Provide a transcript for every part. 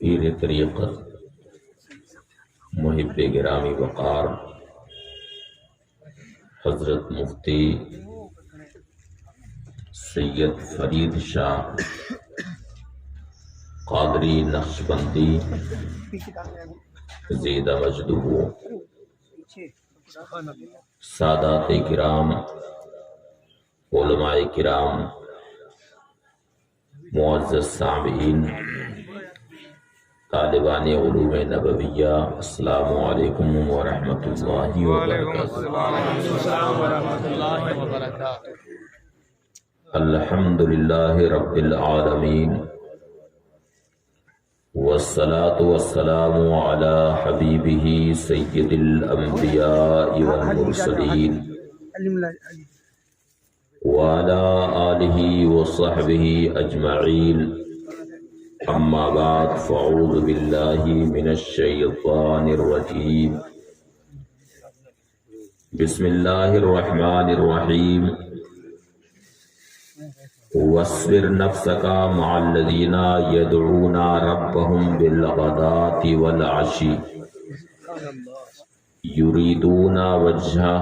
پیر طریقت محب گرامی وقار حضرت مفتی سید فرید شاہ قادری نقشبندی زیدہ مجدہ، سادات کرام، علماء کرام، معزز سامعین، طالبان علوم نبویہ، السلام علیکم ورحمۃ اللہ وبرکاتہ۔ الحمد للہ رب العالمین، والصلاة والسلام علی حبیبہ سید الانبیاء والمرسلین وعلی آلہ وصحبہ اجمعین، اما بعد فاعوذ باللہ من الشیطان الرجیم، بسم اللہ الرحمن الرحیم، واصبر نفسك مع الذين يدعون ربهم بالغداة والعشي يريدون وجهه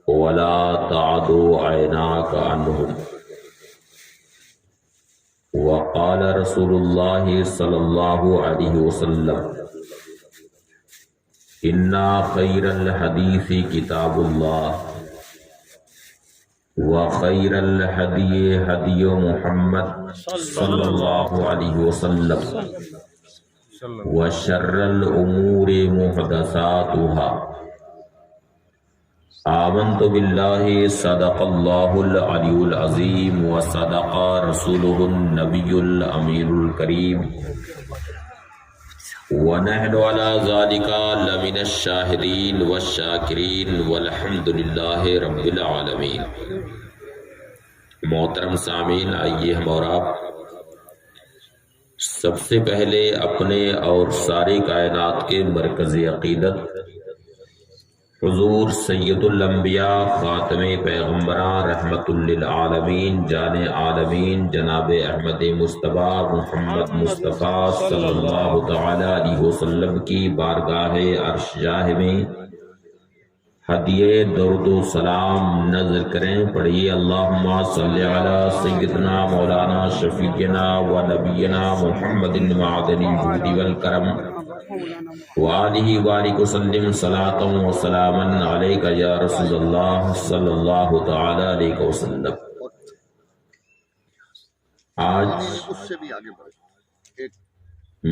ولا تعد عيناك عنهم، وقال رسول الله صلى الله عليه وسلم إن خير الحديث كتاب الله وخير الهدي هدي محمد صلى الله عليه وسلم وشر الأمور محدثاتها، آمنت بالله صدق الله العلي العظيم وصدق رسوله النبي الأمين الكريم، ونحن على ذلك لمن الشاهدين والشاكرين والحمد لله رب العالمين۔ محترم سامعین، آئیے ہم اور آپ سب سے پہلے اپنے اور ساری کائنات کے مرکز عقیدت حضور سید الانبیاء خاتم پیغمبراں رحمت للعالمین جان عالمین جناب احمد مصطفیٰ محمد مصطفیٰ صلی اللہ تعالی علیہ وسلم کی بارگاہ عرش جاہ میں ہدیے درود و سلام نظر کریں۔ پڑھیے اللہم صلی علی سیدنا مولانا شفیعنا و نبینا محمد معدن الجود والکرم وآلہ وآلہ وسلم صلاۃ و سلاما علیک یا رسول اللہ صلی اللہ تعالی علیہ وسلم۔ آج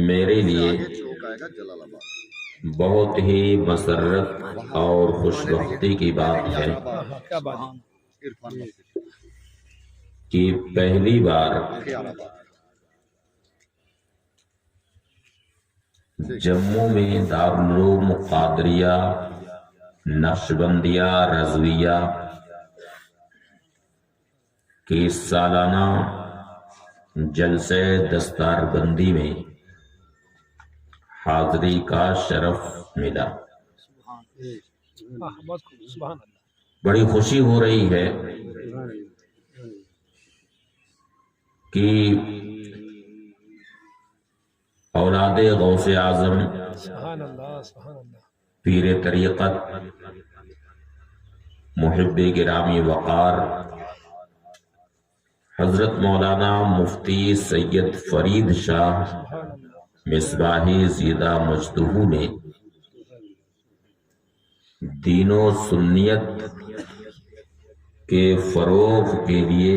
میرے لیے بہت ہی مسرت اور خوش بختی کی بات ہے کہ پہلی بار جموں میں دارالعلوم قادریہ نقشبندیہ رضویہ کی سالانہ جلسے دستار بندی میں حاضری کا شرف ملا۔ بڑی خوشی ہو رہی ہے کہ اولاد غوث اعظم پیر طریقت محب گرامی وقار حضرت مولانا مفتی سید فرید شاہ مصباحی زیدہ مجدہ نے دین و سنیت کے فروغ کے لیے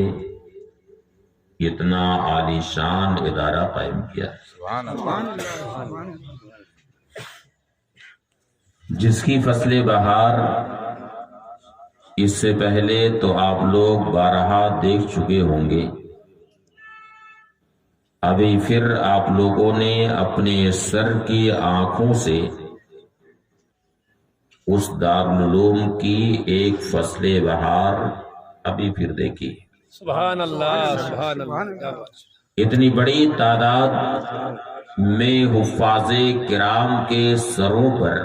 اتنا عالی شان ادارہ قائم کیا، جس کی فصل بہار اس سے پہلے تو آپ لوگ بارہا دیکھ چکے ہوں گے، ابھی پھر آپ لوگوں نے اپنے سر کی آنکھوں سے اس دارالعلوم کی ایک فصل بہار ابھی پھر دیکھی۔ سبحان اللہ، سبحان اللہ۔ اتنی بڑی تعداد میں حفاظ کرام کے سروں پر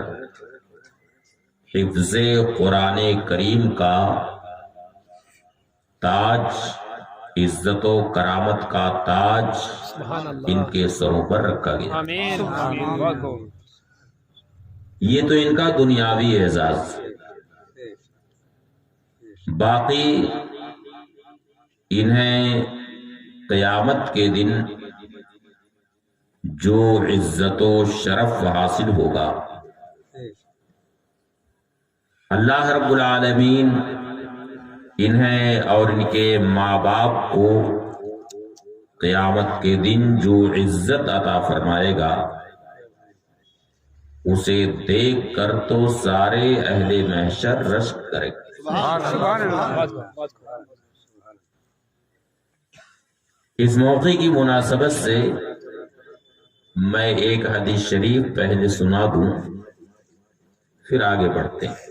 حفظ قرآن کریم کا تاج عزت و کرامت کا تاج سبحان ان اللہ. کے سروں پر رکھا گیا. آمین آمین. واہ. یہ تو ان کا دنیاوی اعزاز. باقی انہیں قیامت کے دن جو عزت و شرف حاصل ہوگا، اللہ رب العالمین انہیں اور ان کے ماں باپ کو قیامت کے دن جو عزت عطا فرمائے گا، اسے دیکھ کر تو سارے اہل محشر رشک کرے گا. اس موقع کی مناسبت سے میں ایک حدیث شریف پہلے سنا دوں، پھر آگے بڑھتے ہیں.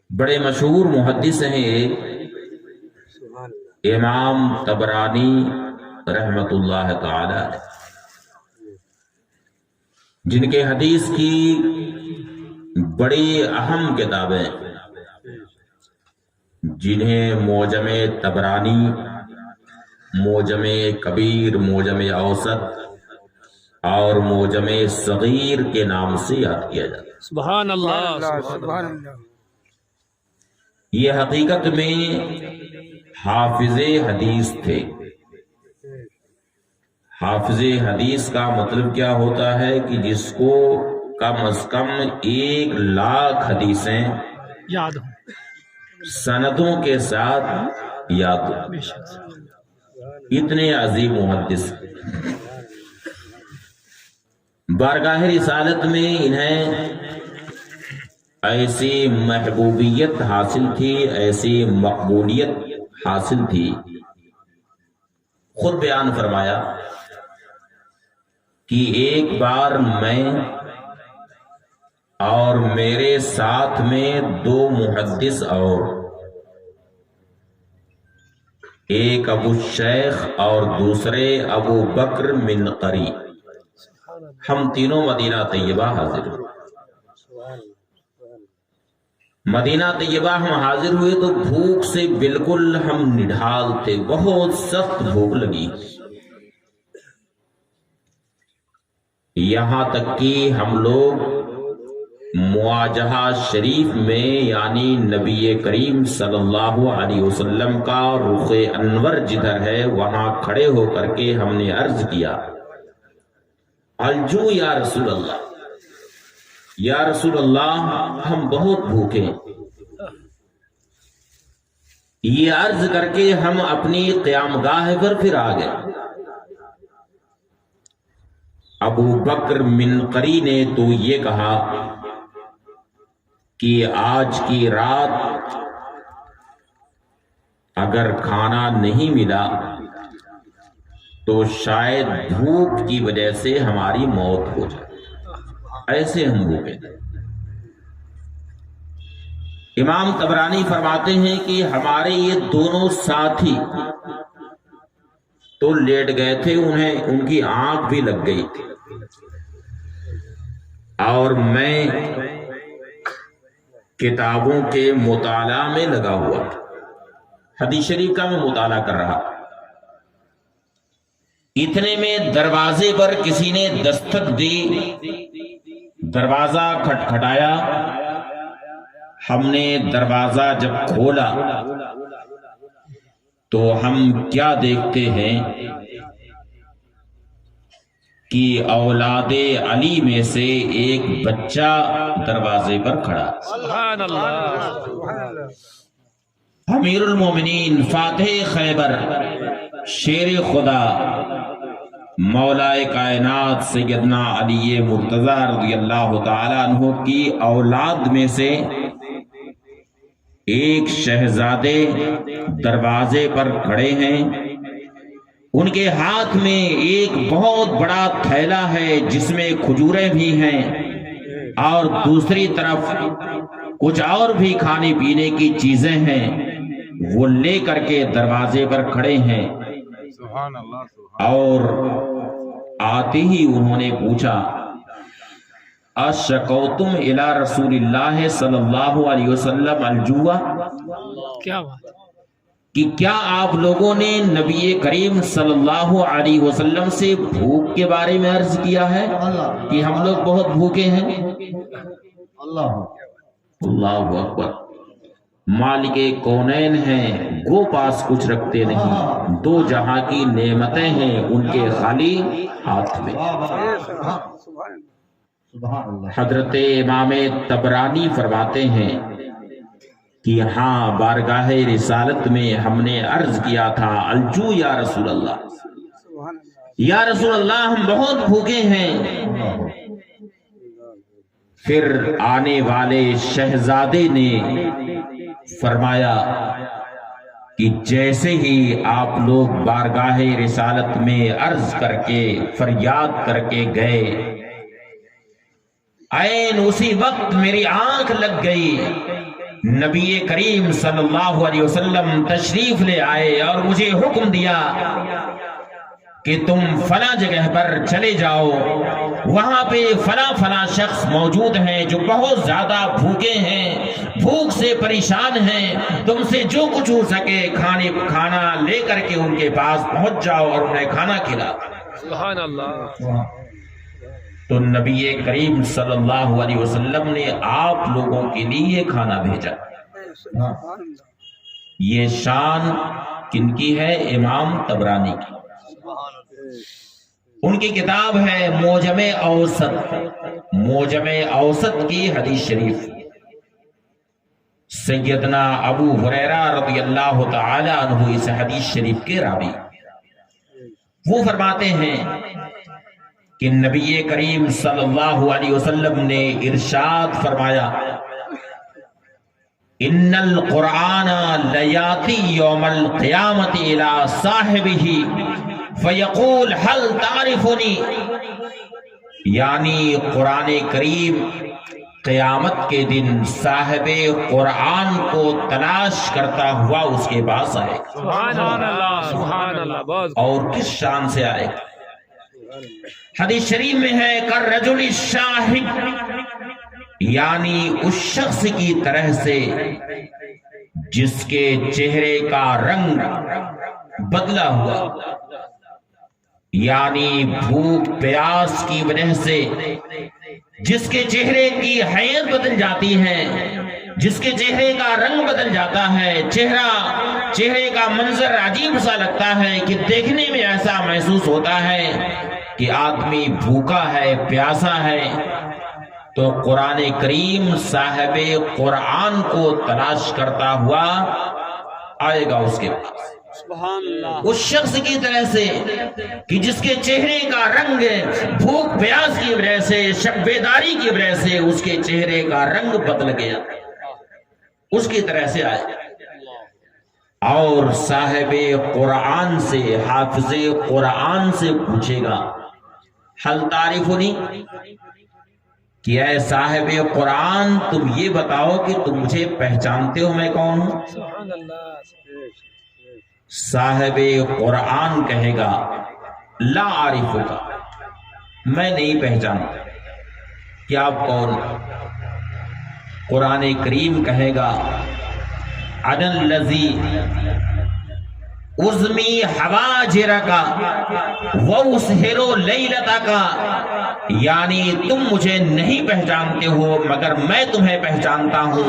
بڑے مشہور محدث ہیں ایک امام طبرانی رحمت اللہ تعالی علیہ، جن کے حدیث کی بڑی اہم کتابیں جنہیں معجم طبرانی، معجم کبیر، معجم اوسط اور معجم صغیر کے نام سے یاد کیا جاتا ہے. سبحان اللہ. سبحان اللہ. یہ حقیقت میں حافظ حدیث تھے. حافظ حدیث کا مطلب کیا ہوتا ہے کہ جس کو کم از کم 1,00,000 حدیثیں یاد ہو. سندوں کے ساتھ یاد ہو. بے شک. اتنے عظیم محدث. بارگاہ رسالت میں انہیں ایسی محبوبیت حاصل تھی، ایسی مقبولیت حاصل تھی. خود بیان فرمایا کہ ایک بار میں اور میرے ساتھ میں 2 محدث اور ایک ابو الشیخ اور دوسرے ابو بکر منقری، ہم تینوں مدینہ طیبہ حاضر ہوئے. مدینہ طیبہ ہم حاضر ہوئے تو بھوک سے بالکل ہم نڈھال تھے، بہت سخت بھوک لگی. یہاں تک کہ ہم لوگ مواجہہ شریف میں یعنی نبی کریم صلی اللہ علیہ وسلم کا رخ انور جدھر ہے وہاں کھڑے ہو کر کے ہم نے عرض کیا، الجو یا رسول اللہ، یا رسول اللہ ہم بہت بھوکے. یہ عرض کر کے ہم اپنی قیام گاہ پر پھر آ گئے. ابو بکر منقری نے تو یہ کہا کہ آج کی رات اگر کھانا نہیں ملا تو شاید بھوک کی وجہ سے ہماری موت ہو جائے. ایسے ہم بھوکے. امام طبرانی فرماتے ہیں کہ ہمارے یہ دونوں ساتھی تو لیٹ گئے تھے، انہیں ان کی آنکھ بھی لگ گئی تھی، اور میں کتابوں کے مطالعہ میں لگا ہوا تھا. حدیث شریف کا میں مطالعہ کر رہا. اتنے میں دروازے پر کسی نے دستک دی. دروازہ کھٹکھٹایا. ہم نے دروازہ جب کھولا تو ہم کیا دیکھتے ہیں کہ اولاد علی میں سے ایک بچہ دروازے پر کھڑا. سبحان اللہ. امیر المومنین، فاتح خیبر، شیر خدا، مولا کائنات سیدنا علی مرتضی رضی اللہ تعالی عنہ کی اولاد میں سے ایک شہزادے دروازے پر کھڑے ہیں. ان کے ہاتھ میں ایک بہت بڑا تھیلا ہے جس میں کھجوریں بھی ہیں، اور دوسری طرف کچھ اور بھی کھانے پینے کی چیزیں ہیں. وہ لے کر کے دروازے پر کھڑے ہیں. اور آتے ہی انہوں نے پوچھا، اشکوتم الی رسول اللہ صلی اللہ علیہ وسلم الجوع؟ کیا بات. کہ کیا آپ لوگوں نے نبی کریم صلی اللہ علیہ وسلم سے بھوک کے بارے میں عرض کیا ہے کہ ہم لوگ بہت بھوکے ہیں؟ اللہ اکبر۔ مالک کونین ہیں، گو پاس کچھ رکھتے نہیں، دو جہاں کی نعمتیں ہیں ان کے خالی ہاتھ میں۔ حضرت امام طبرانی فرماتے ہیں کہ ہاں بارگاہ رسالت میں ہم نے عرض کیا تھا الجو یا رسول اللہ، یا رسول اللہ ہم بہت بھوکے ہیں۔ پھر آنے والے شہزادے نے فرمایا کہ جیسے ہی آپ لوگ بارگاہ رسالت میں عرض کر کے فریاد کر کے گئے، عین اسی وقت میری آنکھ لگ گئی، نبی کریم صلی اللہ علیہ وسلم تشریف لے آئے اور مجھے حکم دیا کہ تم فلاں جگہ پر چلے جاؤ، وہاں پہ فلاں فلاں شخص موجود ہیں جو بہت زیادہ بھوکے ہیں، بھوک سے پریشان ہیں، تم سے جو کچھ ہو سکے کھانا لے کر کے ان کے پاس پہنچ جاؤ اور انہیں کھانا کھلا۔ سبحان اللہ۔ تو نبی کریم صلی اللہ علیہ وسلم نے آپ لوگوں کے لیے کھانا بھیجا۔ یہ شان کن کی ہے؟ امام طبرانی کی۔ ان کی کتاب ہے موجم اوسط، موجم اوسط کی حدیث شریف۔ سیدنا ابو ہریرہ رضی اللہ تعالی عنہ اس حدیث شریف کے راوی، وہ فرماتے ہیں کہ نبی کریم صلی اللہ علیہ وسلم نے ارشاد فرمایا ان القرآن لیاتی یوم القیامت الى صاحبہ فیقول هل تعرفنی، یعنی قرآن کریم قیامت کے دن صاحب قرآن کو تلاش کرتا ہوا اس کے پاس آئے گا۔ سبحان اللہ، سبحان اللہ۔ اور کس شان سے آئے گا؟ حدیث شریف میں ہے کالرجل الشاہد، یعنی اس شخص کی طرح سے جس کے چہرے کا رنگ بدلا ہوا، یعنی بھوک پیاس کی وجہ سے جس کے چہرے کی حیت بدل جاتی ہے، جس کے چہرے کا رنگ بدل جاتا ہے، چہرے کا منظر عجیب سا لگتا ہے کہ دیکھنے میں ایسا محسوس ہوتا ہے کہ آدمی بھوکا ہے، پیاسا ہے، تو قرآن کریم صاحب قرآن کو تلاش کرتا ہوا آئے گا اس کے پاس، اس شخص کی طرح سے کہ جس کے چہرے کا رنگ بھوک پیاس کی وجہ سے، شب بیداری کی وجہ سے اس کے چہرے کا رنگ بدل گیا، اس کی طرح سے آئے گا۔ اور صاحب قرآن سے، حافظ قرآن سے پوچھے گا حل تعرفنی، کہ اے صاحب قرآن تم یہ بتاؤ کہ تم مجھے پہچانتے ہو میں کون ہوں؟ سبحان اللہ۔ صاحب قرآن کہے گا لا عارفک، میں نہیں پہچانتا کہ آپ کون؟ قرآن کریم کہے گا انا الذی ازمی حواجرک واسہر لیلتک، یعنی تم مجھے نہیں پہچانتے ہو مگر میں تمہیں پہچانتا ہوں،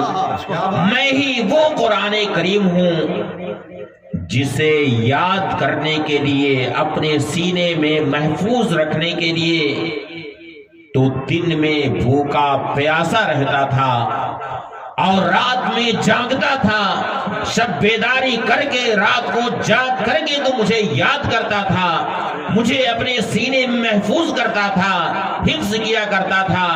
میں ہی وہ قرآن کریم ہوں جسے یاد کرنے کے لیے، اپنے سینے میں محفوظ رکھنے کے لیے تو دن میں بھوکا پیاسا رہتا تھا اور رات میں جاگتا تھا، شب بیداری کر کے رات کو جاگ کر کے تو مجھے یاد کرتا تھا، مجھے اپنے سینے میں محفوظ کرتا تھا، حفظ کیا کرتا تھا،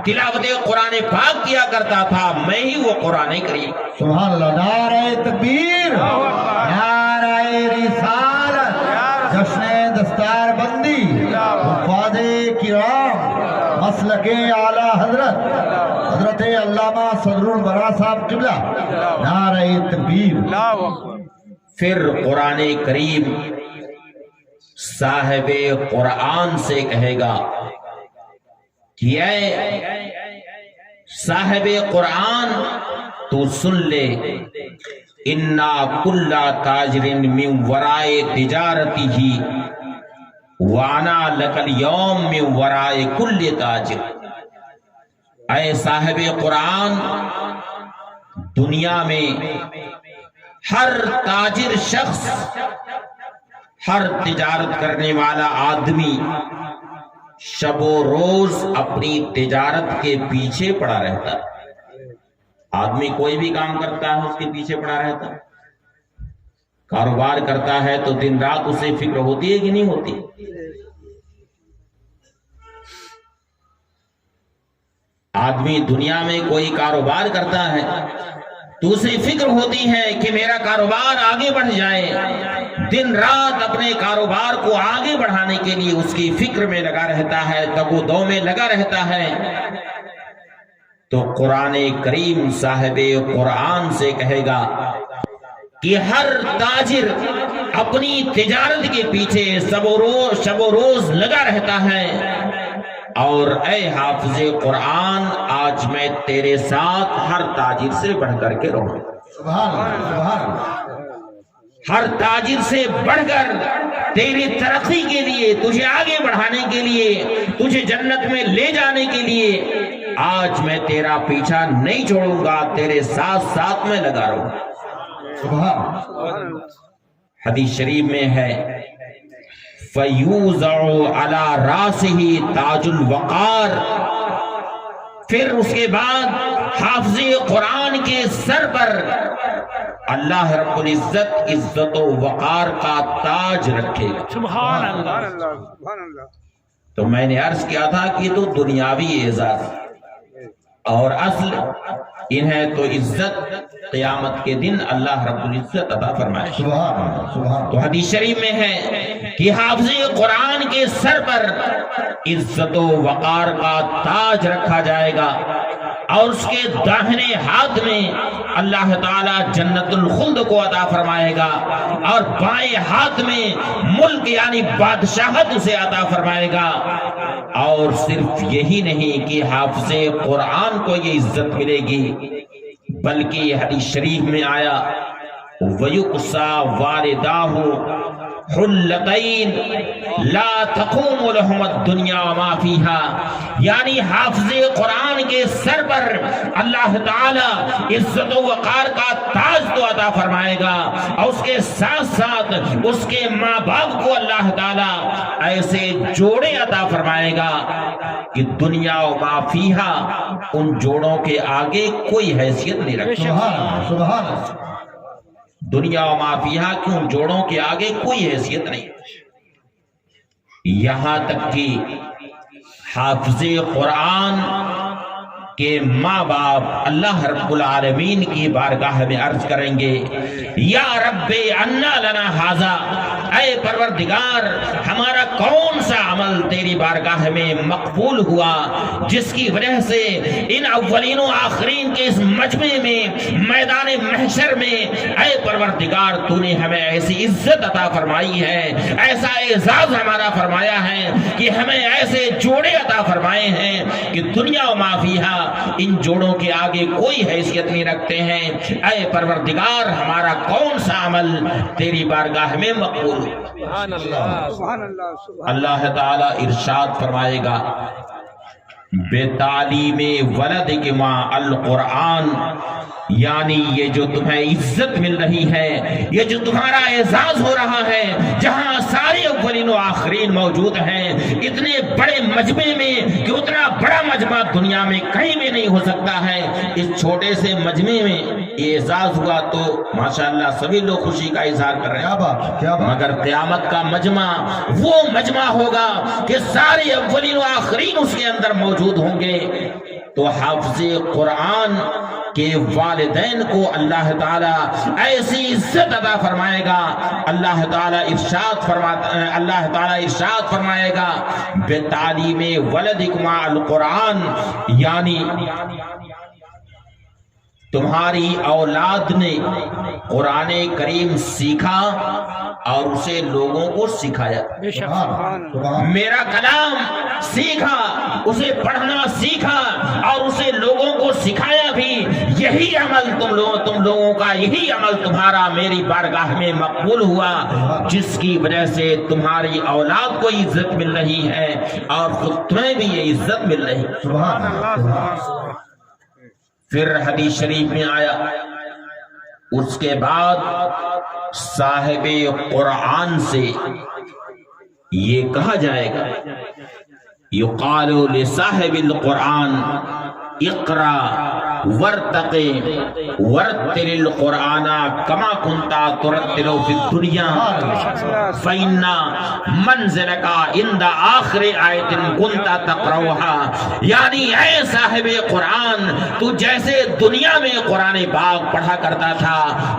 تلاوت قرآن پاک کیا کرتا تھا، میں ہی وہ قرآن کریم۔ سبحان اللہ۔ نعرہ تکبیر، نعرہ رسالت، جشن دستار بندی، حفاظ کرام، مسلک اعلی حضرت علامہ صدر البراء صاحب قبلہ، نعرہ تکبیر۔ پھر قرآن کریم صاحب قرآن سے کہے گا کہ اے صاحب قرآن تو سن لے، انا کل تاجر من ورائے تجارتی ہی وانا لکل یوم من ورائے کل تاجر. اے صاحب قرآن، دنیا میں ہر تاجر شخص، ہر تجارت کرنے والا آدمی شب و روز اپنی تجارت کے پیچھے پڑا رہتا ہے. آدمی کوئی بھی کام کرتا ہے اس کے پیچھے پڑا رہتا ہے. کاروبار کرتا ہے تو دن رات اسے فکر ہوتی ہے کہ نہیں ہوتی؟ آدمی دنیا میں کوئی کاروبار کرتا ہے تو اسے فکر ہوتی ہے کہ میرا کاروبار آگے بڑھ جائے. دن رات اپنے کاروبار کو آگے بڑھانے کے لیے اس کی فکر میں لگا رہتا ہے، تگ و دو میں لگا رہتا ہے. تو قرآن کریم صاحب قرآن سے کہے گا کہ ہر تاجر اپنی تجارت کے پیچھے شب و روز لگا رہتا ہے. اور اے حافظ قرآن، آج میں تیرے ساتھ ہر تاجر سے بڑھ کر کے رہوں. سبحان اللہ، سبحان اللہ. ہر تاجر سے بڑھ کر تیری ترقی کے لیے، تجھے آگے بڑھانے کے لیے، تجھے جنت میں لے جانے کے لیے آج میں تیرا پیچھا نہیں چھوڑوں گا، تیرے ساتھ ساتھ میں لگا رہوں. سبحان. حدیث شریف میں ہے فَيُوزَعُ عَلَى رَاسِهِ تاج الوقار. پھر اس کے بعد حافظ قرآن کے سر پر اللہ رب العزت عزت و وقار کا تاج رکھے گا. سبحان اللہ. تو میں نے عرض کیا تھا کہ تو دنیاوی اعزاز ہے، اور اصل انہیں تو عزت قیامت کے دن اللہ رب العزت عطا فرمائے. سبحان اللہ، سبحان. تو حدیث شریف میں ہے کہ حافظ قرآن کے سر پر عزت و وقار کا تاج رکھا جائے گا، اور اس کے داہنے ہاتھ میں اللہ تعالی جنت الخلد کو عطا فرمائے گا، اور بائیں ہاتھ میں ملک یعنی بادشاہت اسے عطا فرمائے گا. اور صرف یہی نہیں کہ حافظ قرآن کو یہ عزت ملے گی، بلکہ حدیث شریف میں آیا وَيُقْسَى وَالِدَاهُ حُلَّتَيْن لَا تَقُومُ لَهُمَ الدُّنْيَا وَمَا فِيهَا. یعنی حافظ قرآن کے سر پر اللہ تعالی عزت و وقار کا تاج تو عطا فرمائے گا، اور اس کے ساتھ ساتھ اس کے ماں باپ کو اللہ تعالی ایسے جوڑے عطا فرمائے گا کہ دنیا و ما فیہا ان جوڑوں کے آگے کوئی حیثیت نہیں رکھتا. سبحان اللہ، سبحان اللہ. دنیا و ما فیہا کی ان جوڑوں کے آگے کوئی حیثیت نہیں. یہاں تک کہ حافظ قرآن کہ ماں باپ اللہ رب العالمین کی بارگاہ میں عرض کریں گے یا رب انا لنا ھذا، اے پروردگار ہمارا کون سا عمل تیری بارگاہ میں مقبول ہوا جس کی وجہ سے ان اولین و آخرین کے اس مجمع میں میدان محشر میں اے پروردگار تو نے ہمیں ایسی عزت عطا فرمائی ہے، ایسا اعزاز ہمارا فرمایا ہے کہ ہمیں ایسے جوڑے عطا فرمائے ہیں کہ دنیا و ما فیہا ان جوڑوں کے آگے کوئی حیثیت نہیں رکھتے ہیں. اے پروردگار ہمارا کون سا عمل تیری بارگاہ میں مقبول. سبحان اللہ، سبحان اللہ. اللہ تعالی ارشاد فرمائے گا بے تعلیم ولدکما القرآن، یعنی یہ جو تمہیں عزت مل رہی ہے، یہ جو تمہارا اعزاز ہو رہا ہے، جہاں سارے اولین و آخرین موجود ہیں اتنے بڑے مجمع میں کہ اتنا بڑا مجمع دنیا میں کہیں بھی نہیں ہو سکتا ہے، اس چھوٹے سے مجمع میں یہ اعزاز ہوا تو ماشاءاللہ سبھی لوگ خوشی کا اظہار کر رہے ہیں. کیا بات، کیا بات. مگر قیامت کا مجمع وہ مجمع ہوگا کہ سارے اولین و آخرین اس کے اندر موجود ہوں گے. تو حافظ قرآن کے والدین کو اللہ تعالی ایسی عزت عطا فرمائے گا. اللہ تعالی ارشاد فرمائے گا بے تعلیم ولدکما القرآن، یعنی تمہاری اولاد نے قرآن کریم سیکھا اور اسے لوگوں کو سکھایا. بے شک سبحان سبحان. میرا کلام سیکھا، اسے پڑھنا سیکھا اور اسے لوگوں کو سکھایا بھی. یہی عمل تم لوگوں کا یہی عمل تمہارا میری بارگاہ میں مقبول ہوا، جس کی وجہ سے تمہاری اولاد کو عزت مل رہی ہے اور خود تمہیں بھی یہ عزت مل رہی ہے۔ سبحان اللہ۔ پھر حدیث شریف میں آیا، اس کے بعد صاحب قرآن سے یہ کہا جائے گا، یقال لصاحب القرآن اقرا ورتقی ورتل القرآن کما کنتا ترتل فی الدنیا فإن منزلک عند آخر آیت کنتا تقرؤها، یعنی اے صاحب قرآن تو جیسے دنیا میں قرآن پاک پڑھا کرتا تھا،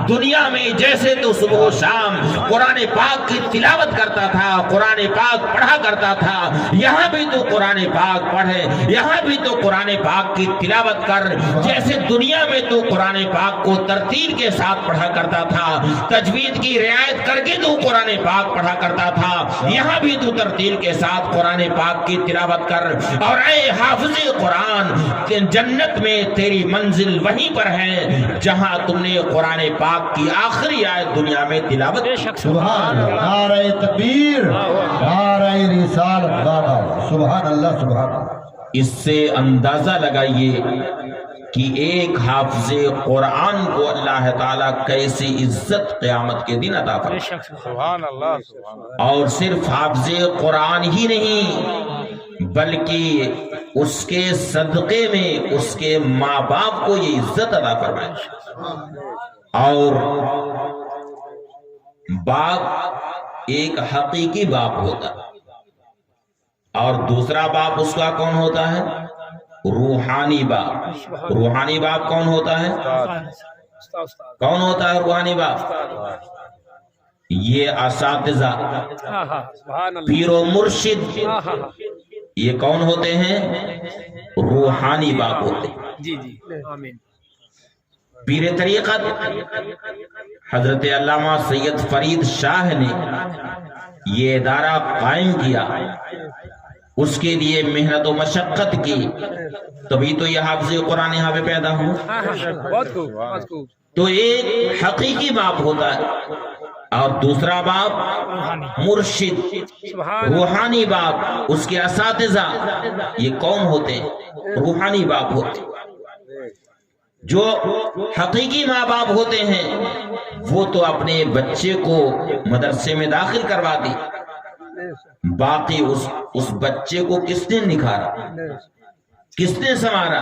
دنیا میں جیسے تو صبح و شام قرآن پاک کی تلاوت کرتا تھا، قرآن پاک پڑھا کرتا تھا، یہاں بھی تو قرآن پاک پڑھے، یہاں بھی تو قرآن پاک کی تلاوت کر، جیسے دنیا میں تو قرآن پاک کو ترتیل کے ساتھ پڑھا کرتا تھا، تجوید کی رعایت کر کے تو قرآن پاک پڑھا کرتا تھا، یہاں بھی تو ترتیل کے ساتھ قرآن پاک کی تلاوت کر، اور اے حافظ قرآن جنت میں تیری منزل وہیں پر ہے جہاں تم نے قرآن پاک کی آخری آیت دنیا میں تلاوت کی۔ سبحان اللہ، نعرہ تکبیر، نعرہ رسالت، سبحان اللہ سبحان اللہ۔ اس سے اندازہ لگائیے کہ ایک حافظ قرآن کو اللہ تعالیٰ کیسی عزت قیامت کے دن عطا فرمائے۔ سبحان اللہ۔ اور صرف حافظ قرآن ہی نہیں بلکہ اس کے صدقے میں اس کے ماں باپ کو یہ عزت عطا فرمائے۔ اور باپ ایک حقیقی باپ ہوتا ہے، اور دوسرا باپ اس کا کون ہوتا ہے؟ روحانی باپ۔ روحانی باپ کون ہوتا ہے؟ کون ہوتا ہے روحانی باپ؟ یہ اساتذہ، پیر و مرشد، یہ کون ہوتے ہیں؟ روحانی باپ ہوتے ہیں۔ جی جی آمین۔ پیر طریقت حضرت علامہ سید فرید شاہ نے یہ ادارہ قائم کیا، اس کے لیے محنت و مشقت کی، تبھی تو یہ حافظ قرآن یہاں پہ پیدا ہو۔ بہت خوب بہت خوب۔ تو ایک حقیقی باپ ہوتا ہے اور دوسرا باپ مرشد، روحانی باپ، اس کے اساتذہ، یہ کون ہوتے ہیں؟ روحانی باپ ہوتے ہیں۔ جو حقیقی ماں باپ ہوتے ہیں وہ تو اپنے بچے کو مدرسے میں داخل کروا دی، باقی اس بچے کو کس نے نکھارا، کس نے سنوارا؟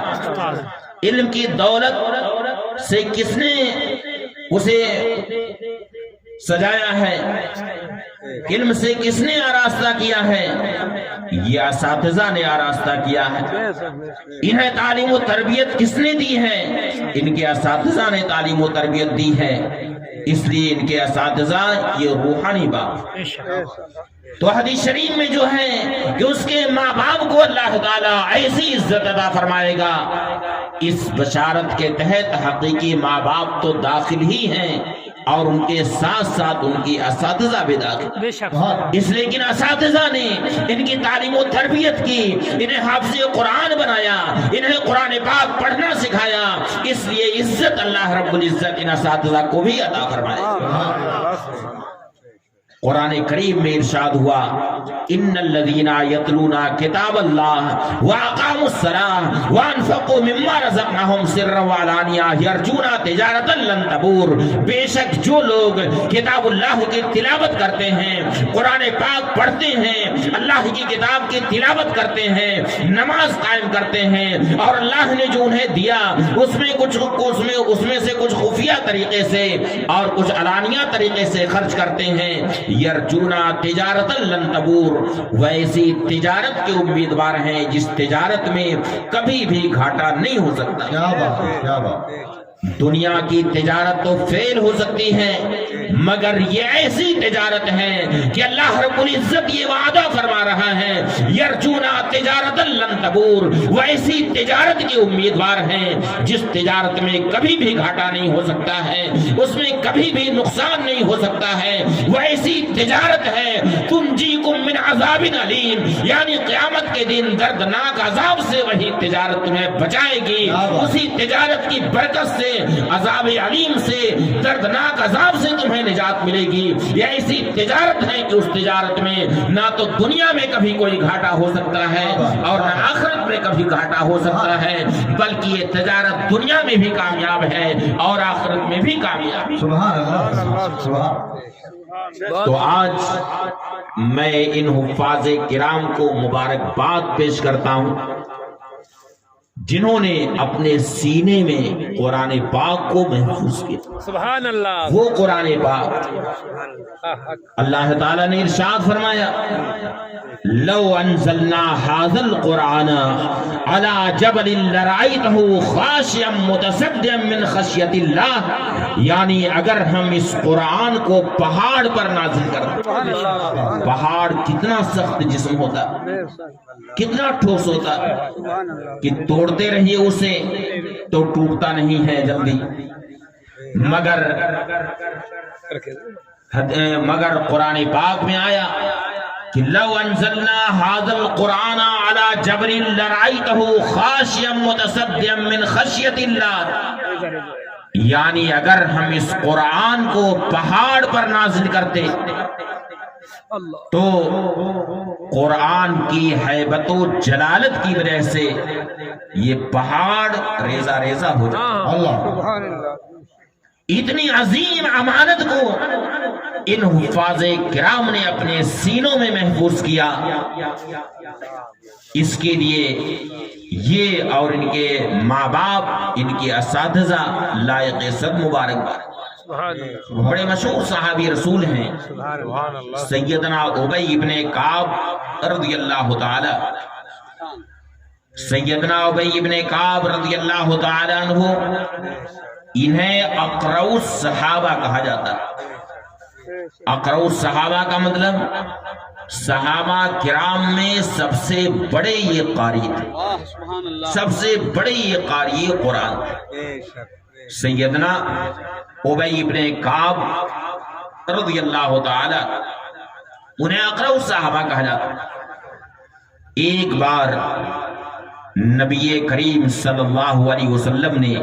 علم کی دولت سے کس نے اسے سجایا ہے، علم سے کس نے آراستہ کیا ہے؟ یہ اساتذہ نے آراستہ کیا ہے۔ انہیں تعلیم و تربیت کس نے دی ہے؟ ان کے اساتذہ نے تعلیم و تربیت دی ہے، اس لیے ان کے اساتذہ یہ روحانی باپ۔ تو حدیث شریف میں جو ہے کہ اس کے ماں باپ کو اللہ تعالیٰ ایسی عزت عطا فرمائے گا، اس بشارت کے تحت حقیقی ماں باپ تو داخل ہی ہیں اور ان کے ساتھ ساتھ ان کی اساتذہ بھی داخل، اس لیے کہ اساتذہ نے ان کی تعلیم و تربیت کی، انہیں حافظ قرآن بنایا، انہیں قرآن پاک پڑھنا سکھایا، اس لیے عزت اللہ رب العزت ان اساتذہ کو بھی عطا فرمائے۔ قرآن کریم میں ارشاد ہوا، ان الذین یتلون کتاب اللہ واقاموا الصلاۃ وانفقوا مما رزقناہم سرا وعلانیہ یرجون تجارتا لن تبور، بے شک جو لوگ کتاب اللہ کی تلاوت کرتے ہیں، قرآن پاک پڑھتے ہیں، اللہ کی کتاب کی تلاوت کرتے ہیں، نماز قائم کرتے ہیں، اور اللہ نے جو انہیں دیا اس میں سے کچھ خفیہ طریقے سے اور کچھ علانیہ طریقے سے خرچ کرتے ہیں، یرجونا تجارت لن تبور، ویسی تجارت کے امیدوار ہیں جس تجارت میں کبھی بھی گھاٹا نہیں ہو سکتا۔ کیا بات ہے، کیا بات۔ دنیا کی تجارت تو فیل ہو سکتی ہے، مگر یہ ایسی تجارت ہے کہ اللہ رب العزت یہ وعدہ فرما رہا ہے، یرجونا تجارت لن تبور، وہ ایسی تجارت کے امیدوار ہیں جس تجارت میں کبھی بھی گھاٹا نہیں ہو سکتا ہے، اس میں کبھی بھی نقصان نہیں ہو سکتا ہے، وہ ایسی تجارت ہے تنجیکم من عذاب علیم، یعنی قیامت کے دن دردناک عذاب سے وہی تجارت تمہیں بچائے گی، اسی تجارت کی برکت سے عذاب علیم سے، دردناک عذاب سے تمہیں نجات ملے گی۔ یہ ایسی تجارت ہے کہ اس تجارت میں نہ تو دنیا میں کبھی کوئی گھاٹا ہو سکتا ہے اور نہ آخرت میں کبھی گھاٹا ہو سکتا ہے، بلکہ یہ تجارت دنیا میں بھی کامیاب ہے اور آخرت میں بھی کامیاب ہے۔ سبحان اللہ، سبحان۔ تو آج میں ان حفاظ کرام کو مبارکباد پیش کرتا ہوں جنہوں نے اپنے سینے میں قرآن پاک کو محفوظ کیا۔ سبحان اللہ، وہ قرآن پاک اللہ تعالیٰ نے ارشاد فرمایا، لو انزلنا هذا القرآن على جبل لرأيته خاشعا متصدعا من خشیت اللہ، یعنی اگر ہم اس قرآن کو پہاڑ پر نازل کرتے، پہاڑ کتنا سخت جسم ہوتا، کتنا ٹھوس ہوتا کہ توڑتے رہیے اسے تو ٹوٹتا نہیں ہے جلدی، مگر قرآن پاک میں آیا کہ لو انزلنا هذا القرآن على جبل لرأيته خاشعا متصدعا من خشیت اللہ، یعنی اگر ہم اس قرآن کو پہاڑ پر نازل کرتے تو قرآن کی ہیبت و جلالت کی وجہ سے یہ پہاڑ ریزہ ریزہ ہو جاتا۔ اللہ، اتنی عظیم امانت کو ان حفاظ کرام نے اپنے سینوں میں محفوظ کیا، اس کے لیے یہ اور ان کے ماں باپ، ان کے اساتذہ لائق صد مبارکباد۔ بڑے مشہور صحابی رسول ہیں سیدنا ابی ابن کعب رضی اللہ تعالی، سیدنا ابی ابن کعب رضی اللہ تعالی عنہ، انہیں اقرؤ صحابہ کہا جاتا ہے۔ اقرؤ صحابہ کا مطلب صحابہ کرام میں سب سے بڑے یہ قاری تھے، سب سے بڑے یہ قاری قرآن۔ سیدنا ابی ابن کعب رضی اللہ تعالی انہیں اقرؤ صحابہ کہا جاتا۔ ایک بار نبی کریم صلی اللہ علیہ وسلم نے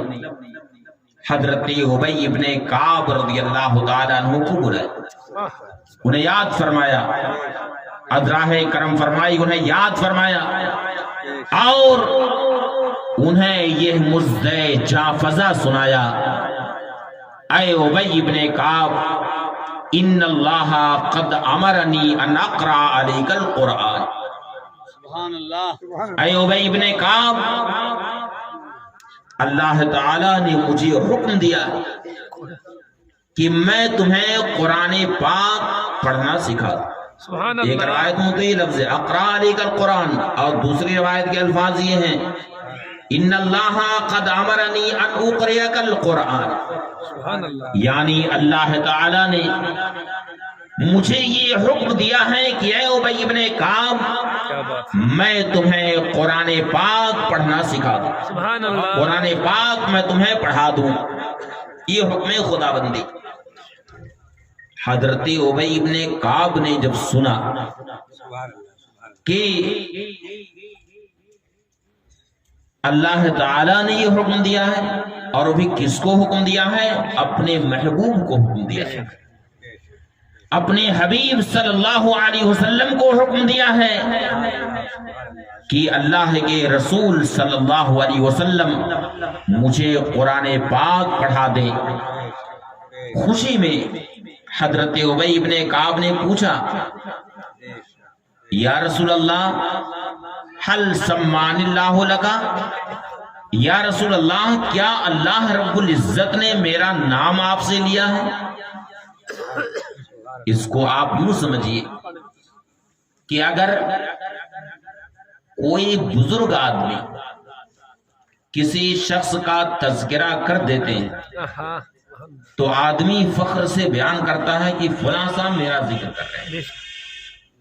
حضرت ابی ابن کعب رضی اللہ تعالی عنہ کو بلایا، انہیں یاد فرمایا، ادراہ کرم فرمائی، انہیں یاد فرمایا اور انہیں یہ مزدے جافزہ سنایا، اے ابی ابن کعب، ان اللہ قد امرنی ان اقرأ علیک القرآن۔ اے ابی ابن کعب، اللہ تعالیٰ نے مجھے حکم دیا کہ میں تمہیں قرآن پاک پڑھنا سکھا۔ ایک روایت میں تو یہ لفظ ہے اقرأ علیک القرآن، اور دوسری روایت کے الفاظ یہ ہیں ان اللہ قد امرنی ان اقرئک القرآن، یعنی اللہ تعالیٰ نے مجھے یہ حکم دیا ہے کہ اے ابی ابن کعب، میں تمہیں قرآن پاک پڑھنا سکھا دوں، قرآن پاک میں تمہیں پڑھا دوں، یہ حکم خدا بندی۔ حضرت ابی ابن کعب نے جب سنا کہ اللہ تعالیٰ نے یہ حکم دیا ہے، اور ابھی کس کو حکم دیا ہے؟ اپنے محبوب کو حکم دیا ہے، اپنے حبیب صلی اللہ علیہ وسلم کو حکم دیا ہے کہ اللہ کے رسول صلی اللہ علیہ وسلم مجھے قرآن پاک پڑھا دیں۔ خوشی میں حضرت ابی ابن کعب نے پوچھا، یا رسول اللہ حل سمان اللہ لکا، یا رسول اللہ کیا اللہ رب العزت نے میرا نام آپ سے لیا ہے؟ اس کو آپ یوں سمجھیے کہ اگر کوئی بزرگ آدمی کسی شخص کا تذکرہ کر دیتے ہیں تو آدمی فخر سے بیان کرتا ہے کہ فلاں صاحب میرا ذکر کر رہے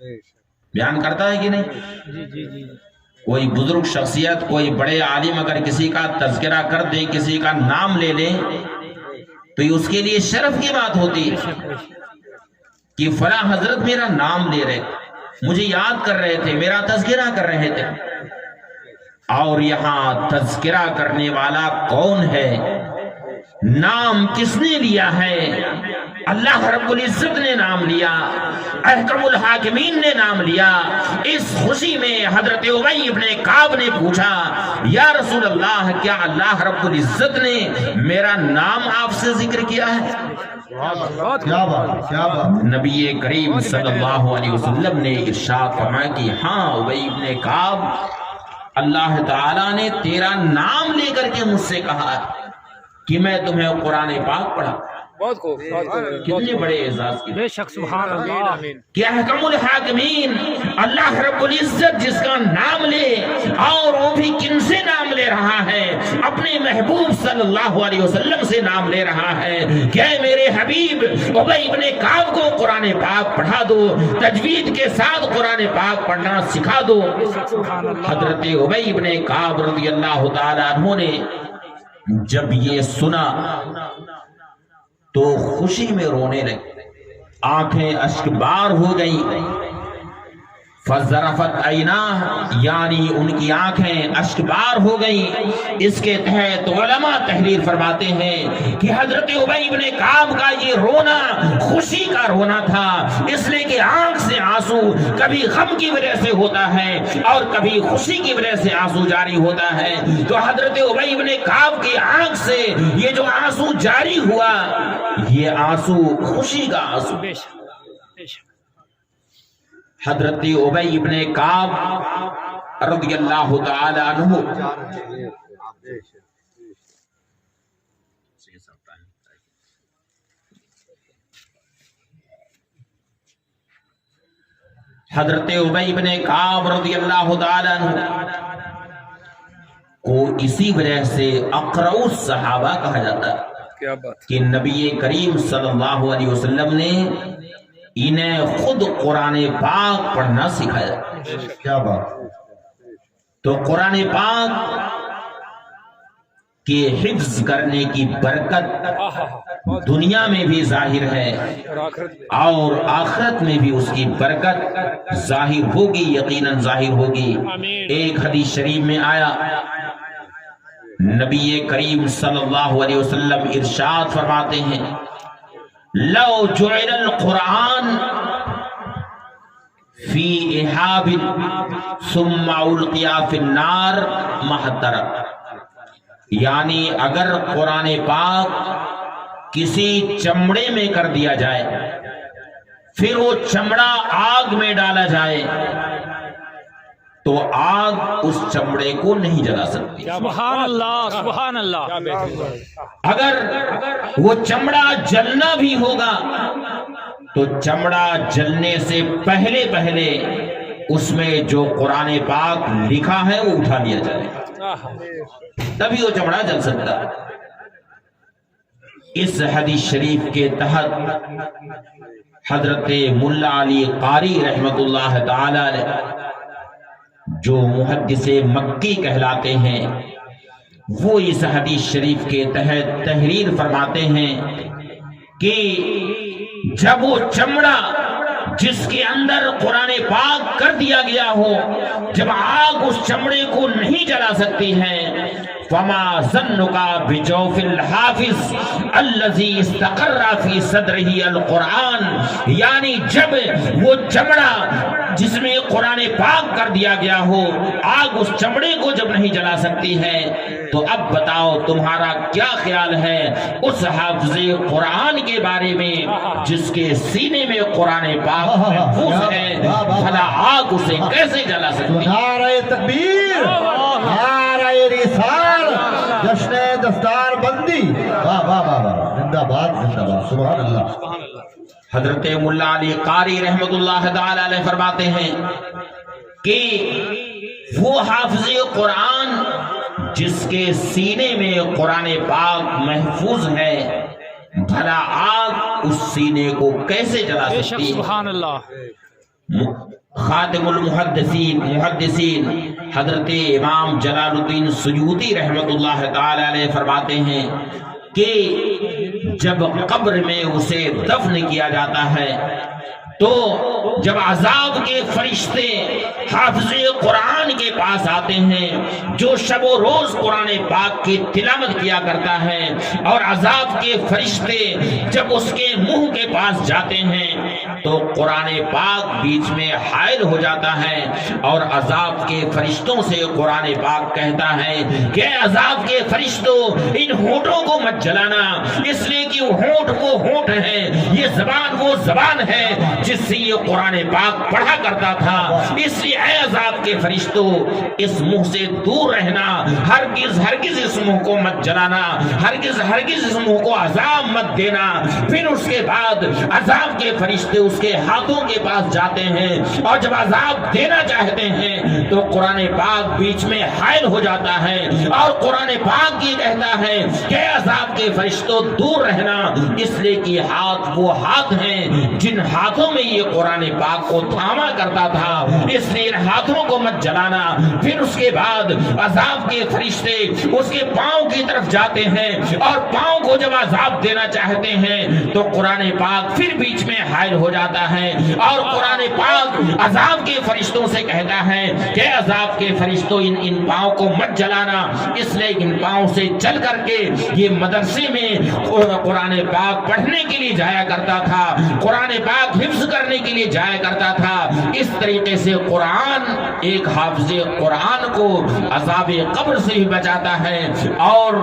ہیں. بیان کرتا ہے کہ نہیں؟ کوئی بزرگ شخصیت، کوئی بڑے عالم اگر کسی کا تذکرہ کر دے، کسی کا نام لے لے تو یہ اس کے لیے شرف کی بات ہوتی ہے کہ فلاں حضرت میرا نام لے رہے، مجھے یاد کر رہے تھے، میرا تذکرہ کر رہے تھے. اور یہاں تذکرہ کرنے والا کون ہے، نام کس نے لیا ہے؟ اللہ رب العزت نے نام لیا، احکم الحاکمین نے نام لیا. اس خوشی میں حضرت ابی ابن کعب نے پوچھا یا رسول اللہ کیا اللہ رب العزت نے میرا نام آپ سے ذکر کیا ہے؟ کیا بات، کیا بات. نبی کریم صلی اللہ علیہ وسلم نے ارشاد فرمایا کہ ہاں ابی ابن کعب، اللہ تعالیٰ نے تیرا نام لے کر کے مجھ سے کہا کہ میں تمہیں قرآن پاک پڑھا. بہت خوب. کتنے بڑے اعزاز کی بے شک سبحان اللہ. کہ احکم الحاکمین اللہ رب العزت جس کا نام لے، اور وہ بھی کن سے نام لے رہا ہے؟ اپنے محبوب صلی اللہ علیہ وسلم سے نام لے رہا ہے کہ اے میرے حبیب ابی ابن کعب کو قرآن پاک پڑھا دو، تجوید کے ساتھ قرآن پاک پڑھنا سکھا دو. حضرت ابی ابن کعب رضی اللہ تعالیٰ عنہ نے جب یہ سنا تو خوشی میں رونے لگے، آنکھیں اشک بار ہو گئی. فَزَرَفَتْ عَيْنَاهُ، یعنی ان کی آنکھیں اشک بار ہو گئی. اس کے تحت علماء تحریر فرماتے ہیں کہ حضرت ابی ابن کعب کا یہ رونا خوشی کا رونا تھا، اس لیے کہ آنکھ سے آنسو کبھی غم کی وجہ سے ہوتا ہے اور کبھی خوشی کی وجہ سے آنسو جاری ہوتا ہے. تو حضرت ابی ابن کعب کی آنکھ سے یہ جو آنسو جاری ہوا، یہ آنسو خوشی کا آنسو. حضرت ابی ابن کعب رضی اللہ تعالی عنہ حضرت ابی ابن کعب رضی اللہ تعالی عنہ کو اسی وجہ سے اقرأ الصحابہ کہا جاتا ہے کہ نبی کریم صلی اللہ علیہ وسلم نے انہیں خود قرآن پاک پڑھنا سکھایا. کیا بات. تو قرآن پاک کے حفظ کرنے کی برکت دنیا میں بھی ظاہر ہے اور آخرت میں بھی اس کی برکت ظاہر ہوگی، یقیناً ظاہر ہوگی. ایک حدیث شریف میں آیا، نبی کریم صلی اللہ علیہ وسلم ارشاد فرماتے ہیں لو جعل القرآن فی احاب ثم القی فی النار ما احترق، یعنی اگر قرآن پاک کسی چمڑے میں کر دیا جائے پھر وہ چمڑا آگ میں ڈالا جائے تو آگ اس چمڑے کو نہیں جلا سکتی. سبحان اللہ سبحان اللہ. اگر وہ چمڑا جلنا بھی ہوگا تو چمڑا جلنے سے پہلے اس میں جو قرآن پاک لکھا ہے وہ اٹھا لیا جائے، تبھی وہ چمڑا جل سکتا ہے. اس حدیث شریف کے تحت حضرت ملا علی قاری رحمت اللہ تعالی علیہ جو محدث مکی کہلاتے ہیں، وہ اس حدیث شریف کے تحت تحریر فرماتے ہیں کہ جب وہ چمڑا جس کے اندر قرآن پاک کر دیا گیا ہو، جب آگ اس چمڑے کو نہیں جلا سکتی ہے، فما ظنک بجوف الحافظ الذی استقر فی صدرہ القرآن، یعنی جب وہ چمڑا جس میں قرآن پاک کر دیا گیا ہو، آگ اس چمڑے کو جب نہیں جلا سکتی ہے، تو اب بتاؤ تمہارا کیا خیال ہے اس حافظ قرآن کے بارے میں جس کے سینے میں قرآن پاک محفوظ ہے، بھلا آگ اسے کیسے جلا سکتی ہے؟ نعرہ تکبیر، نعرہ رسال، جشن دستار بندی. واہ واہ واہ واہ، زندہ باد زندہ باد، سبحان اللہ. حضرت ملا علی قاری رحمت اللہ تعالی علیہ فرماتے ہیں کہ وہ حافظ قرآن جس کے سینے میں قرآن پاک محفوظ ہے، بھلا آگ اس سینے کو کیسے جلا بے شک سکتی؟ سبحان اللہ. خاتم المحدثین حضرت امام جلال الدین سیوطی رحمت اللہ تعالی علیہ فرماتے ہیں کہ جب قبر میں اسے دفن کیا جاتا ہے تو جب عذاب کے فرشتے حافظ قرآن کے پاس آتے ہیں جو شب و روز قرآن پاک کی تلاوت کیا کرتا ہے، اور عذاب کے فرشتے جب اس کے منہ کے پاس جاتے ہیں تو قرآن پاک بیچ میں حائل ہو جاتا ہے، اور عذاب کے فرشتوں سے قرآن پاک کہتا ہے کہ عذاب کے فرشتوں ان ہونٹوں کو مت جلانا، اس لیے کہ ہونٹ وہ ہونٹ ہے، یہ زبان وہ زبان ہے جس سے یہ قرآن پاک پڑھا کرتا تھا، اس لیے اے عذاب کے فرشتوں اس منہ سے دور رہنا، ہرگز ہرگز اس منہ کو مت جلانا، ہرگز ہرگز اس منہ کو عذاب مت دینا۔ پھر اس کے بعد عذاب کے فرشتے اس کے ہاتھوں کے پاس جاتے ہیں، اور جب عذاب دینا چاہتے ہیں تو قرآن پاک بیچ میں حائل ہو جاتا ہے، اور قرآن پاک یہ کہتا ہے کہ عذاب کے فرشتوں دور رہنا، اس لیے کہ ہاتھ وہ ہاتھ ہیں جن ہاتھوں میں یہ قرآن پاک کو تھاما کرتا تھا، اس لیے ان ہاتھوں کو مت جلانا۔ پھر اس کے بعد عذاب کے فرشتے اس کے پاؤں کی طرف جاتے ہیں، اور پاؤں کو جب عذاب دینا چاہتے ہیں تو قرآن پاک پھر بیچ میں حائل ہو جاتا ہے، اور قرآن پاک عذاب کے فرشتوں سے کہتا ہے کہ عذاب کے فرشتوں ان پاؤں کو مت جلانا، اس لیے ان پاؤں سے چل کر کے یہ مدرسے میں قرآن پاک پڑھنے کے لیے جایا کرتا تھا، قرآن پاک حفظ کرنے کے لیے جایا کرتا تھا۔ اس طریقے سے قرآن ایک حافظ قرآن کو عذاب قبر سے بھی بچاتا ہے، اور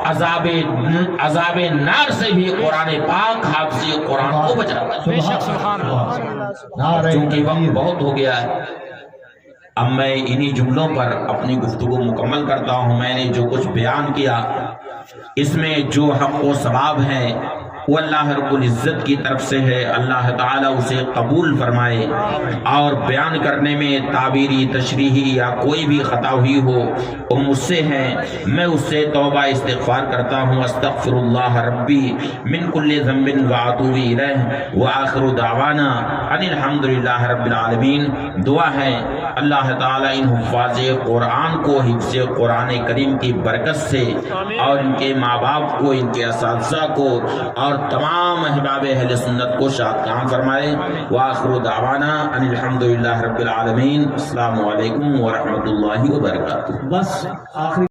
عذاب نار سے بھی قرآن پاک حافظ قرآن کو بچاتا ہے۔ بے شک سبحان اللہ. چونکہ وقت بہت ہو گیا ہے، اب میں انہی جملوں پر اپنی گفتگو مکمل کرتا ہوں۔ میں نے جو کچھ بیان کیا اس میں جو حق و ثواب ہے وہ اللہ رب العزت کی طرف سے ہے، اللہ تعالیٰ اسے قبول فرمائے، اور بیان کرنے میں تعبیری تشریحی یا کوئی بھی خطا ہوئی ہو وہ مجھ سے ہے، میں اس سے توبہ استغفار کرتا ہوں۔ استغفر اللہ ربی من کل ذنب واتوب الیہ، وآخر دعوانا ان الحمد للہ رب العالمین۔ دعا ہے اللہ تعالیٰ ان حفاظ قرآن کو حفظ قرآن کریم کی برکت سے، اور ان کے ماں باپ کو، ان کے اساتذہ کو، اور تمام احباب اہل سنت کو شاد کام فرمائے۔ وآخر دعوانا ان الحمد للہ رب العالمین۔ السلام علیکم ورحمۃ اللہ وبرکاتہ۔ بس آخری